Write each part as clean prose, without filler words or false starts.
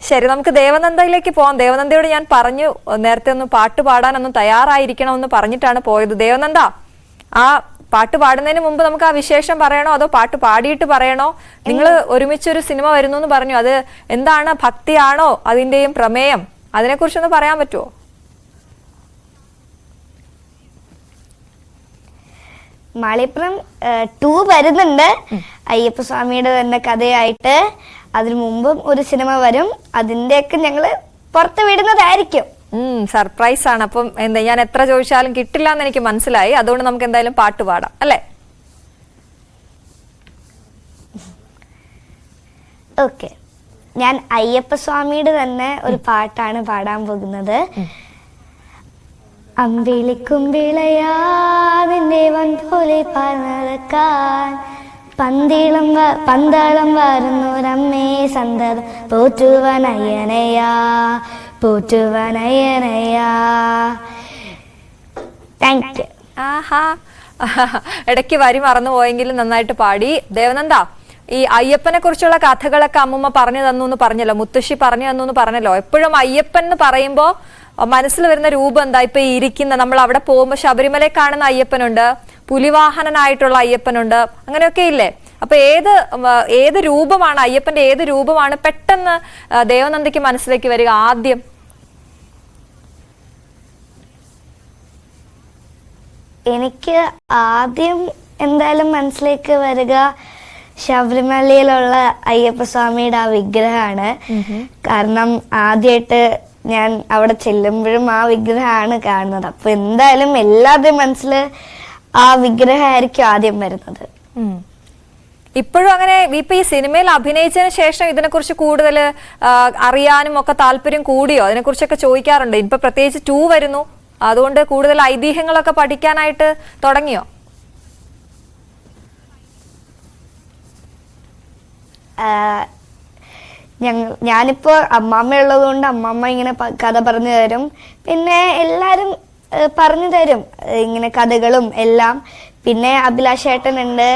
ശരി, നമുക്ക് ദേവനന്ദയിലേക്ക് പോവാം. ദേവനന്ദയോട് ഞാൻ പറഞ്ഞു നേരത്തെ ഒന്ന് പാട്ട് പാടാനൊന്നും തയ്യാറായിരിക്കണമെന്ന് പറഞ്ഞിട്ടാണ് പോയത്. ദേവനന്ദ, ആ പാട്ട് പാടുന്നതിന് മുമ്പ് നമുക്ക് ആ വിശേഷം പറയണോ അതോ പാട്ട് പാടിയിട്ട് പറയണോ? നിങ്ങൾ ഒരുമിച്ചൊരു സിനിമ വരുന്നു എന്ന് പറഞ്ഞു, അത് എന്താണ്? ഭക്തിയാണോ അതിന്റെയും പ്രമേയം? അതിനെക്കുറിച്ചൊന്ന് പറയാൻ പറ്റുമോ? മാളിപ്പുറം 2 വരുന്നുണ്ട്, അയ്യപ്പസ്വാമിയുടെ തന്നെ കഥയായിട്ട്. അതിനു മുമ്പും ഒരു സിനിമ വരും, അതിന്റെയൊക്കെ ഞങ്ങള് പുറത്ത് വിടുന്നതായിരിക്കും. സർപ്രൈസ് ആണ്. അപ്പം എന്താ, ഞാൻ എത്ര ചോദിച്ചാലും കിട്ടില്ല എന്ന് എനിക്ക് മനസ്സിലായി. അതുകൊണ്ട് നമുക്ക് എന്തായാലും പാട്ട് പാടാം അല്ലേ? ഓക്കെ, ഞാൻ അയ്യപ്പസ്വാമിയുടെ തന്നെ ഒരു പാട്ടാണ് പാടാൻ പോകുന്നത്. അമ്പിളിക്കുമ്പിളയാതിന്റെ വൻപോലെ പറക്കാൻ പന്തളം വരുന്നൊരമ്മേ സന്തതം പോറ്റുവനയ്യനയാ പോറ്റുവനയ്യനയാ. Thank you. ആഹാ, ഇടയ്ക്ക് വരി മറന്നുപോയെങ്കിലും നന്നായിട്ട് പാടി. ദേവനന്ദ, ഈ അയ്യപ്പനെ കുറിച്ചുള്ള കഥകളൊക്കെ അമ്മൂമ്മ പറഞ്ഞു തന്നു എന്ന് പറഞ്ഞല്ലോ, മുത്തശ്ശി പറഞ്ഞു തന്നു എന്ന് പറഞ്ഞല്ലോ. എപ്പോഴും അയ്യപ്പൻ എന്ന് പറയുമ്പോ മനസ്സിൽ വരുന്ന രൂപം എന്താ? ഇപ്പൊ ഈ ഇരിക്കുന്ന, നമ്മൾ അവിടെ പോകുമ്പോൾ ശബരിമലയിൽ കാണുന്ന അയ്യപ്പനുണ്ട്, പുലിവാഹനനായിട്ടുള്ള അയ്യപ്പനുണ്ട്, അങ്ങനെയൊക്കെ ഇല്ലേ? അപ്പൊ ഏത് രൂപമാണ് അയ്യപ്പന്റെ, ഏത് രൂപമാണ് പെട്ടെന്ന് ദേവനന്ദയ്ക്ക് മനസ്സിലേക്ക് വരിക ആദ്യം? എനിക്ക് ആദ്യം എന്തായാലും മനസ്സിലേക്ക് വരിക ശബരിമലയിലുള്ള അയ്യപ്പസ്വാമിയുടെ ആ വിഗ്രഹമാണ്. കാരണം ആദ്യമായിട്ട് ഞാൻ അവിടെ ചെല്ലുമ്പോഴും ആ വിഗ്രഹമാണ് കാണുന്നത്. അപ്പൊ എന്തായാലും എല്ലാവരുടെയും മനസ്സിൽ ആ വിഗ്രഹമായിരിക്കും ആദ്യം വരുന്നത്. ഇപ്പോഴും അങ്ങനെ ഇപ്പൊ ഈ സിനിമയിൽ അഭിനയിച്ചതിന് ശേഷം ഇതിനെക്കുറിച്ച് കൂടുതൽ അറിയാനും ഒക്കെ താല്പര്യം കൂടിയോ? അതിനെക്കുറിച്ചൊക്കെ ചോദിക്കാറുണ്ട്. ഇപ്പൊ പ്രത്യേകിച്ച് 2 വരുന്നു, അതുകൊണ്ട് കൂടുതൽ ഐതിഹ്യങ്ങളൊക്കെ പഠിക്കാനായിട്ട് തുടങ്ങിയോ? ഞാനിപ്പോ അമ്മാമ്മ ഉള്ളത് കൊണ്ട് അമ്മാമ്മ ഇങ്ങനെ കഥ പറഞ്ഞു തരും, പിന്നെ എല്ലാരും പറഞ്ഞു തരും ഇങ്ങനെ കഥകളും എല്ലാം. പിന്നെ അഭിലാഷേട്ടനുണ്ട്.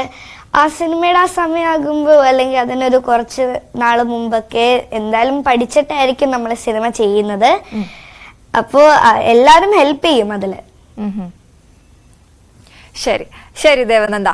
ആ സിനിമയുടെ ആ സമയമാകുമ്പോ അല്ലെങ്കിൽ അതിനൊരു കുറച്ച് നാള് മുമ്പൊക്കെ എന്തായാലും പഠിച്ചിട്ടായിരിക്കും നമ്മൾ സിനിമ ചെയ്യുന്നത്. അപ്പോ എല്ലാരും ഹെൽപ്പ് ചെയ്യും അതില്. ശരി ശരി ദേവനന്ദ.